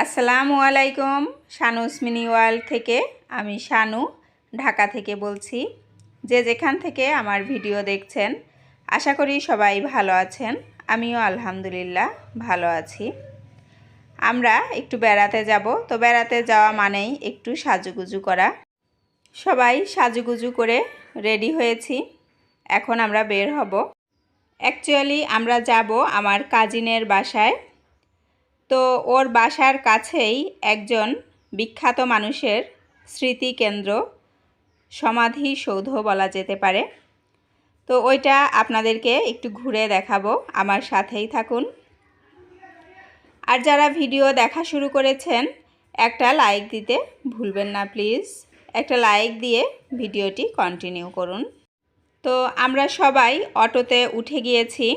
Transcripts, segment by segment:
আসসালামু আলাইকুম। শানুস mini world থেকে আমি শানু ঢাকা থেকে বলছি। যে যেখান থেকে আমার ভিডিও দেখছেন আশা করি সবাই ভালো আছেন। আমিও আলহামদুলিল্লাহ ভালো আছি। আমরা একটু বেড়াতে যাব, তো বেড়াতে যাওয়া মানেই একটু সাজুগুজু করা। সবাই সাজুগুজু করে রেডি হয়েছি, এখন আমরা বের হব। অ্যাকচুয়ালি আমরা যাব আমার কাজিনের বাসায়। তো ওর বাসার কাছেই একজন বিখ্যাত মানুষের স্মৃতিকেন্দ্র, সমাধিসৌধ বলা যেতে পারে। তো ওইটা আপনাদেরকে একটু ঘুরে দেখাবো, আমার সাথেই থাকুন। আর যারা ভিডিও দেখা শুরু করেছেন একটা লাইক দিতে ভুলবেন না প্লিজ। একটা লাইক দিয়ে ভিডিওটি কন্টিনিউ করুন। তো আমরা সবাই অটোতে উঠে গিয়েছি।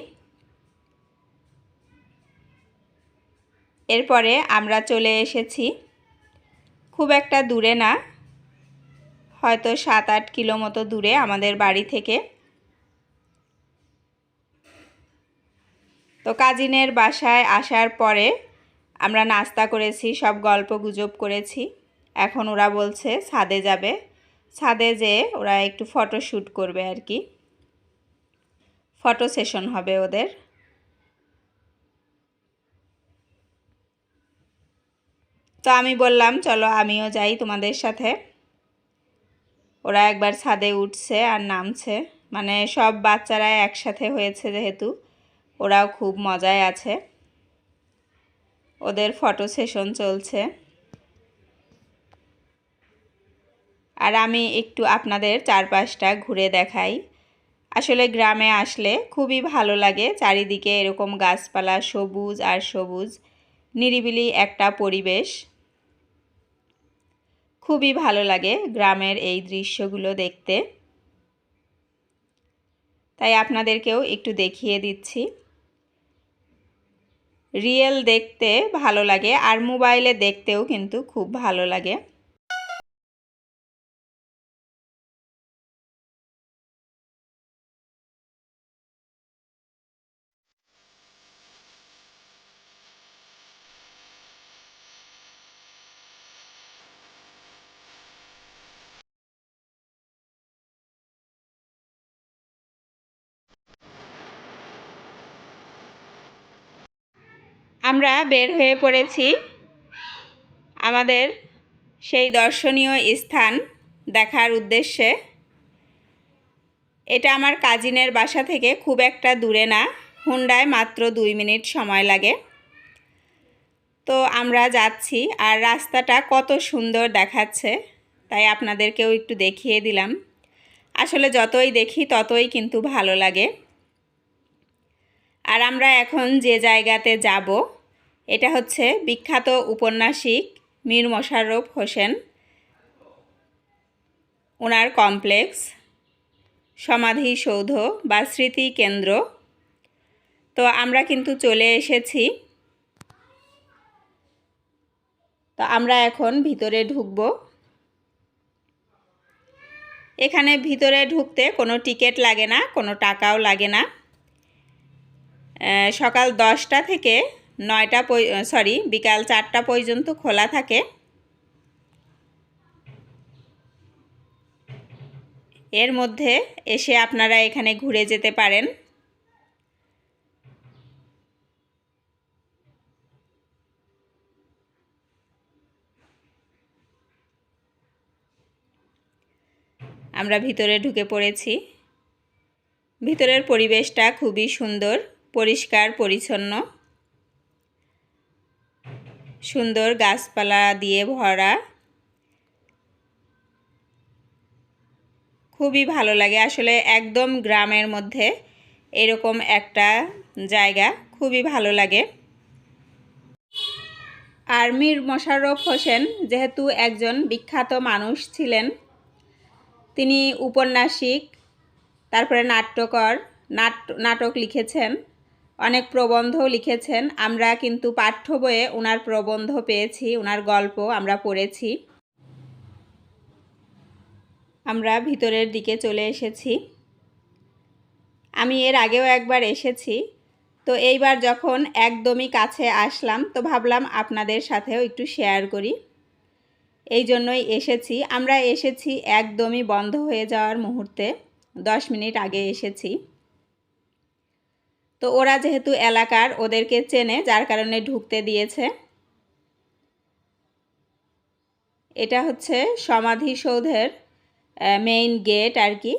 এরপরে আমরা চলে এসেছি, খুব একটা দূরে না, হয়তো 7-8 কিলো মতো দূরে আমাদের বাড়ি থেকে। তো কাজিনের বাসায় আসার পরে আমরা নাস্তা করেছি, সব গল্প গুজব করেছি। এখন ওরা বলছে ছাদে যাবে, ছাদে যেয়ে ওরা একটু ফটোশ্যুট করবে আর কি, ফটো সেশন হবে ওদের। তো আমি বললাম চলো আমিও যাই তোমাদের সাথে। ওরা একবার ছাদে উঠছে আর নামছে, মানে সব বাচ্চারা একসাথে হয়েছে যেহেতু ওরাও খুব মজায় আছে, ওদের ফটো সেশন চলছে। আর আমি একটু আপনাদের চারপাশটা ঘুরে দেখাই। আসলে গ্রামে আসলে খুবই ভালো লাগে, চারিদিকে এরকম গাছপালা, সবুজ আর সবুজ, নিরিবিলি একটা পরিবেশ। খুবই ভালো লাগে গ্রামের এই দৃশ্যগুলো দেখতে, তাই আপনাদেরকেও একটু দেখিয়ে দিচ্ছি। রিয়েল দেখতে ভালো লাগে আর মোবাইলে দেখতেও কিন্তু খুব ভালো লাগে। আমরা বের হয়ে পড়েছি আমাদের সেই দর্শনীয় স্থান দেখার উদ্দেশ্যে। এটা আমার কাজিনের বাসা থেকে খুব একটা দূরে না, হুন্ডায় মাত্র 2 মিনিট সময় লাগে। তো আমরা যাচ্ছি আর রাস্তাটা কত সুন্দর দেখাচ্ছে, তাই আপনাদেরকেও একটু দেখিয়ে দিলাম। আসলে যতই দেখি ততই কিন্তু ভালো লাগে। আর আমরা এখন যে জায়গাতে যাব এটা হচ্ছে বিখ্যাত উপন্যাসিক মীর মশাররফ হোসেন, ওনার কমপ্লেক্স, সমাধিসৌধ বা স্মৃতিকেন্দ্র। তো আমরা কিন্তু চলে এসেছি। তো আমরা এখন ভিতরে ঢুকব। এখানে ভিতরে ঢুকতে কোনো টিকিট লাগে না, কোনো টাকাও লাগে না। সকাল 10টা থেকে বিকাল 4টা পর্যন্ত খোলা থাকে। এর মধ্যে এসে আপনারা এখানে ঘুরে যেতে পারেন। আমরা ভিতরে ঢুকে পড়েছি। ভিতরের পরিবেশটা খুবই সুন্দর, পরিষ্কার পরিচ্ছন্ন, সুন্দর গাছপালা দিয়ে ভরা। খুবই ভালো লাগে আসলে, একদম গ্রামের মধ্যে এরকম একটা জায়গা খুবই ভালো লাগে। আর মীর মশাররফ হোসেন যেহেতু একজন বিখ্যাত মানুষ ছিলেন, তিনি উপন্যাসিক, তারপরে নাট্যকার, নাটক লিখেছেন, অনেক প্রবন্ধও লিখেছেন। আমরা কিন্তু পাঠ্য বইয়ে ওনার প্রবন্ধ পেয়েছি, ওনার গল্প আমরা পড়েছি। আমরা ভিতরের দিকে চলে এসেছি। আমি এর আগেও একবার এসেছি, তো এইবার যখন একদমই কাছে আসলাম তো ভাবলাম আপনাদের সাথেও একটু শেয়ার করি, এই জন্যই এসেছি। আমরা এসেছি একদমই বন্ধ হয়ে যাওয়ার মুহূর্তে, 10 মিনিট আগে এসেছি। তো ওরা যেহেতু এলাকার, ওদেরকে চেনে, যার কারণে ঢুকতে দিয়েছে। এটা হচ্ছে সমাধিসৌধের মেইন গেট আর কি।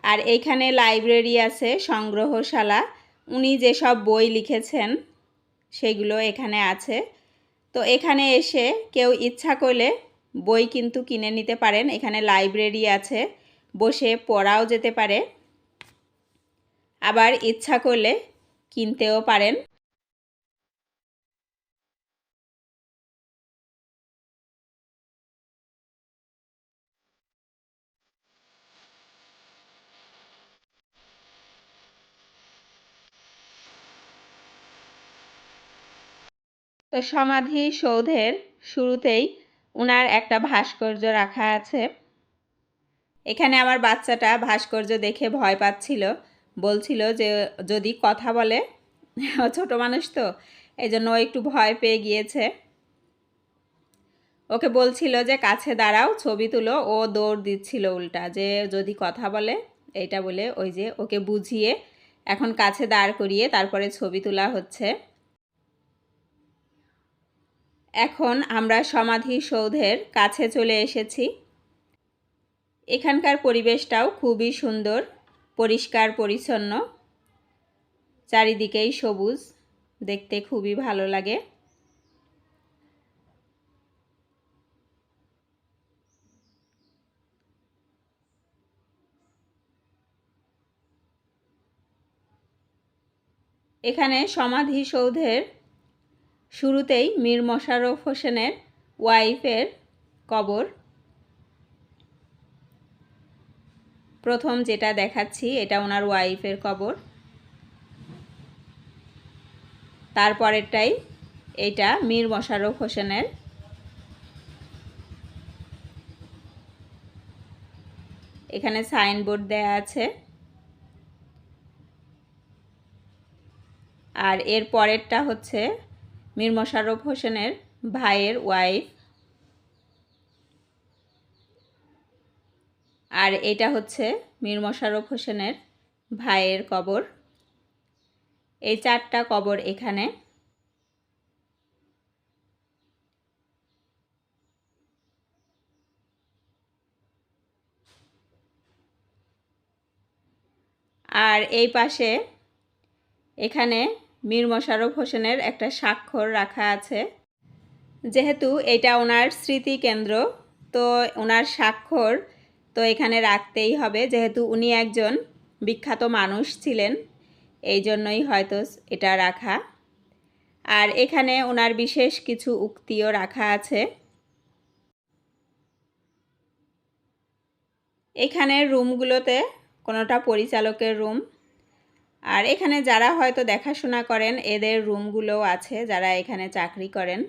আর এইখানে লাইব্রেরি আছে, সংগ্রহশালা। উনি যেসব বই লিখেছেন সেগুলো এখানে আছে। তো এখানে এসে কেউ ইচ্ছা করলে বই কিন্তু কিনে নিতে পারেন। এখানে লাইব্রেরি আছে, বসে পড়াও যেতে পারে, আবার ইচ্ছা করলে কিনতেও পারেন। তো সমাধিসৌধের শুরুতেই উনার একটা ভাস্কর্য রাখা আছে। এখানে আমার বাচ্চাটা ভাস্কর্য দেখে ভয় পাচ্ছিল, বলছিল যে যদি কথা বলে, ছোট মানুষ তো এই জন্য ও একটু ভয় পেয়ে গিয়েছে। ওকে বলছিল যে কাছে দাঁড়াও, ছবি তুলো, ও দৌড় দিচ্ছিল উল্টা, যে যদি কথা বলে এইটা বলে। ওই যে ওকে বুঝিয়ে এখন কাছে দাঁড় করিয়ে তারপরে ছবি তোলা হচ্ছে। এখন আমরা সমাধিসৌধের কাছে চলে এসেছি। এখানকার পরিবেশটাও খুবই সুন্দর, পরিষ্কার পরিচ্ছন্ন, চারিদিকেই সবুজ, দেখতে খুবই ভালো লাগে। এখানে সমাধিসৌধের শুরুতেই মীর মশাররফ হোসেনের ওয়াইফের কবর। প্রথম যেটা দেখাচ্ছি এটা ওনার ওয়াইফের কবর, তারপরেরটাই এইটা মীর মশাররফ হোসেনের। এখানে সাইনবোর্ড দেয়া আছে। আর এর পরেরটা হচ্ছে মীর মশাররফ হোসেনের ভাইয়ের ওয়াইফ। আর এটা হচ্ছে মীর মশাররফ হোসেনের ভাইয়ের কবর। এই 4টা কবর এখানে। আর এই পাশে এখানে মীর মশাররফ হোসেনের একটা স্বাক্ষর রাখা আছে। যেহেতু এটা ওনার স্মৃতি কেন্দ্র, তো ওনার স্বাক্ষর তো এখানে রাখতেই হবে, যেহেতু উনি একজন বিখ্যাত মানুষ ছিলেন, এই জন্যই হয়তো এটা রাখা। আর এখানে ওনার বিশেষ কিছু উক্তিও রাখা আছে। এখানের রুমগুলোতে কোনোটা পরিচালকের রুম, আর এখানে যারা হয়তো দেখাশোনা করেন এদের রুমগুলোও আছে, যারা এখানে চাকরি করেন।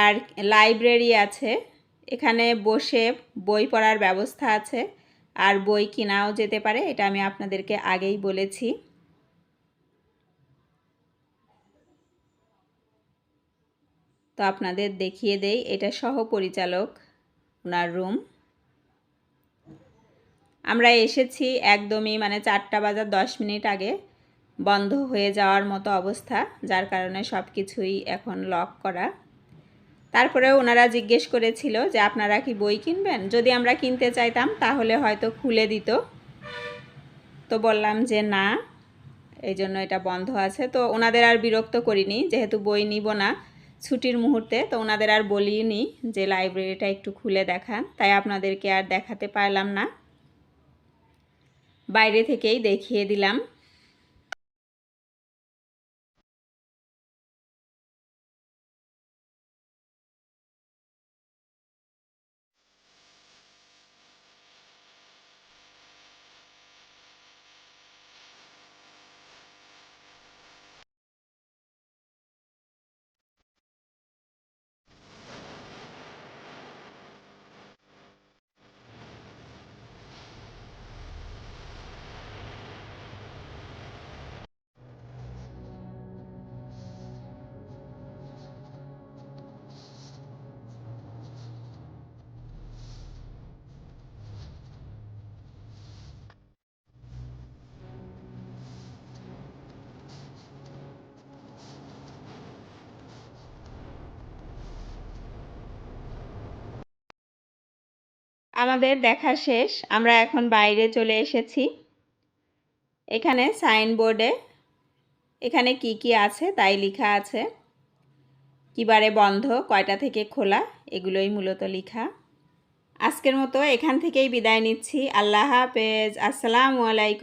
আর লাইব্রেরি আছে, এখানে বসে বই পড়ার ব্যবস্থা আছে, আর বই কেনাও যেতে পারে, এটা আমি আপনাদেরকে আগেই বলেছি। তো আপনাদের দেখিয়ে দেই, এটা সহ পরিচালক ওনার রুম। আমরা এসেছি একদমই 4টা বাজার 10 মিনিট আগে, বন্ধ হয়ে যাওয়ার মতো অবস্থা, যার কারণে সব কিছুই এখন লক করা। তারপরে ওনারা জিজ্ঞেস করেছিল যে আপনারা কি বই কিনবেন, যদি আমরা কিনতে চাইতাম তাহলে হয়তো খুলে দিত। তো বললাম যে না, এই জন্য এটা বন্ধ আছে। তো ওনাদের আর বিরক্ত করিনি, যেহেতু বই নিব না ছুটির মুহূর্তে, তো ওনাদের আর বলিনি যে লাইব্রেরিটা একটু খুলে দেখান, তাই আপনাদেরকে আর দেখাতে পারলাম না, বাইরে থেকেই দেখিয়ে দিলাম। আমাদের দেখা শেষ, আমরা এখন বাইরে চলে এসেছি। এখানে সাইনবোর্ডে এখানে কি কি আছে তাই লেখা আছে। কি বারে বন্ধ, কয়টা থেকে খোলা, এগুলোই মূলত লেখা। আজকের মতো এখান থেকেই বিদায় নিচ্ছি। আল্লাহ হাফেজ। আসসালামু আলাইকুম।